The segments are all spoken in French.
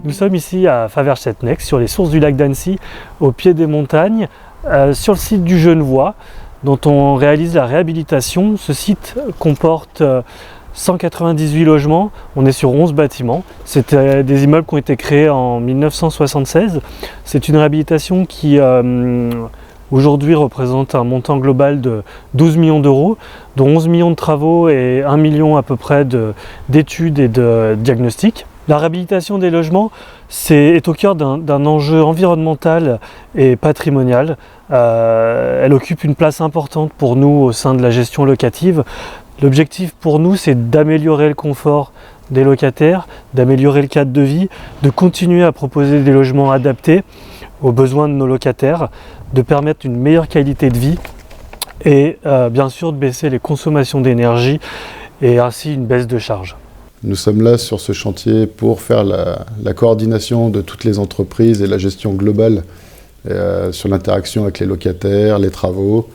Nous sommes ici à Faverges-Setnex, sur les sources du lac d'Annecy, au pied des montagnes, sur le site du Genevois, dont on réalise la réhabilitation. Ce site comporte 198 logements, on est sur 11 bâtiments. C'est des immeubles qui ont été créés en 1976. C'est une réhabilitation qui aujourd'hui représente un montant global de 12 millions d'euros, dont 11 millions de travaux et 1 million à peu près d'études et de diagnostics. La réhabilitation des logements est au cœur d'un enjeu environnemental et patrimonial. Elle occupe une place importante pour nous au sein de la gestion locative. L'objectif pour nous, c'est d'améliorer le confort des locataires, d'améliorer le cadre de vie, de continuer à proposer des logements adaptés aux besoins de nos locataires, de permettre une meilleure qualité de vie et bien sûr de baisser les consommations d'énergie et ainsi une baisse de charges. Nous sommes là sur ce chantier pour faire la coordination de toutes les entreprises et la gestion globale sur l'interaction avec les locataires, les travaux,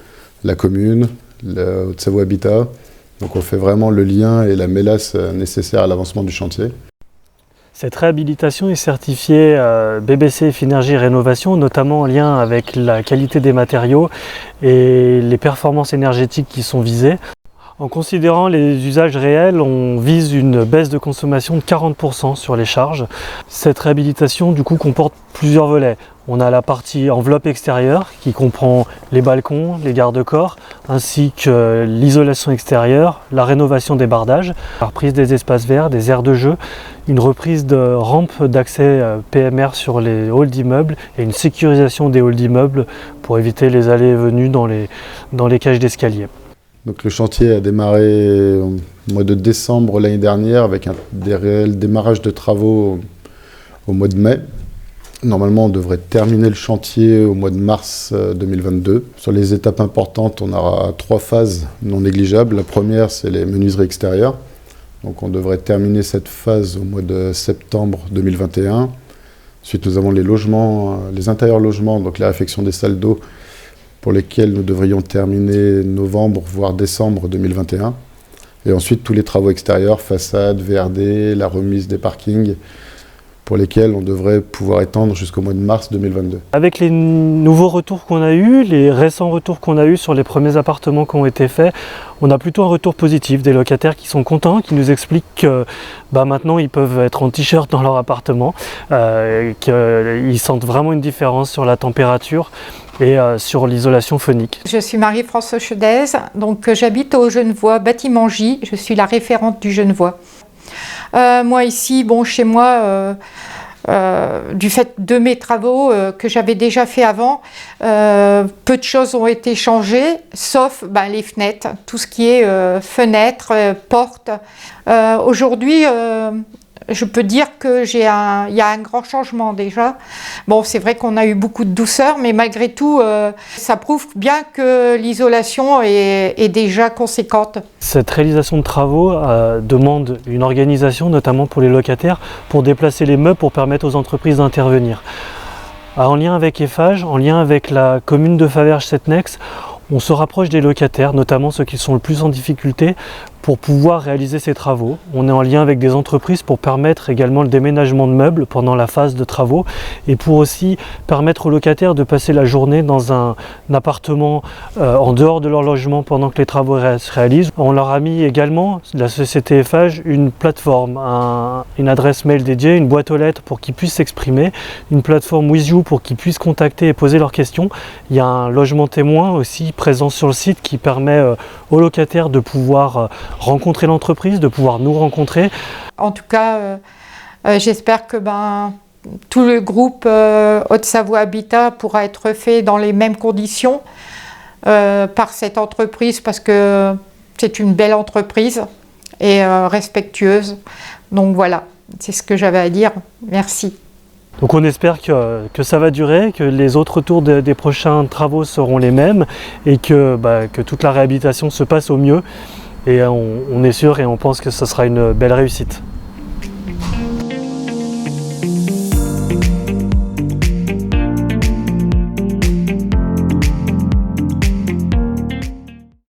la commune, le Haute-Savoie Habitat. Donc on fait vraiment le lien et la mélasse nécessaire à l'avancement du chantier. Cette réhabilitation est certifiée BBC Finergie Rénovation, notamment en lien avec la qualité des matériaux et les performances énergétiques qui sont visées. En considérant les usages réels, on vise une baisse de consommation de 40% sur les charges. Cette réhabilitation du coup comporte plusieurs volets. On a la partie enveloppe extérieure qui comprend les balcons, les garde-corps, ainsi que l'isolation extérieure, la rénovation des bardages, la reprise des espaces verts, des aires de jeu, une reprise de rampes d'accès PMR sur les halls d'immeubles et une sécurisation des halls d'immeubles pour éviter les allées et venues dans les cages d'escalier. Donc le chantier a démarré au mois de décembre l'année dernière avec des réels démarrages de travaux au mois de mai. Normalement, on devrait terminer le chantier au mois de mars 2022. Sur les étapes importantes, on aura 3 phases non négligeables. La première, c'est les menuiseries extérieures. Donc on devrait terminer cette phase au mois de septembre 2021. Ensuite, nous avons les logements, les intérieurs logements, donc la réfection des salles d'eau, pour lesquels nous devrions terminer novembre, voire décembre 2021. Et ensuite, tous les travaux extérieurs, façades, VRD, la remise des parkings, pour lesquels on devrait pouvoir étendre jusqu'au mois de mars 2022. Avec les nouveaux retours qu'on a eus, les récents retours qu'on a eus sur les premiers appartements qui ont été faits, on a plutôt un retour positif, des locataires qui sont contents, qui nous expliquent que maintenant ils peuvent être en t-shirt dans leur appartement, qu'ils sentent vraiment une différence sur la température et sur l'isolation phonique. Je suis Marie-Françoise Chedez, donc j'habite au Genevois, bâtiment J, je suis la référente du Genevois. Moi ici, chez moi, du fait de mes travaux que j'avais déjà fait avant, peu de choses ont été changées, sauf les fenêtres, tout ce qui est fenêtres, portes. Aujourd'hui, je peux dire que il y a un grand changement déjà. C'est vrai qu'on a eu beaucoup de douceur, mais malgré tout, ça prouve bien que l'isolation est déjà conséquente. Cette réalisation de travaux demande une organisation, notamment pour les locataires, pour déplacer les meubles, pour permettre aux entreprises d'intervenir. En lien avec Eiffage, en lien avec la commune de Faverges-Setnex, on se rapproche des locataires, notamment ceux qui sont le plus en difficulté, pour pouvoir réaliser ces travaux. On est en lien avec des entreprises pour permettre également le déménagement de meubles pendant la phase de travaux et pour aussi permettre aux locataires de passer la journée dans un appartement en dehors de leur logement pendant que les travaux se réalisent. On leur a mis également, la société Eiffage, une plateforme, une adresse mail dédiée, une boîte aux lettres pour qu'ils puissent s'exprimer, une plateforme WithYou pour qu'ils puissent contacter et poser leurs questions. Il y a un logement témoin aussi présent sur le site qui permet aux locataires de pouvoir rencontrer l'entreprise, de pouvoir nous rencontrer. En tout cas, j'espère que tout le groupe Haute-Savoie Habitat pourra être fait dans les mêmes conditions par cette entreprise parce que c'est une belle entreprise et respectueuse. Donc voilà, c'est ce que j'avais à dire. Merci. Donc on espère que ça va durer, que les autres tours des prochains travaux seront les mêmes et que toute la réhabilitation se passe au mieux. Et on est sûr et on pense que ce sera une belle réussite.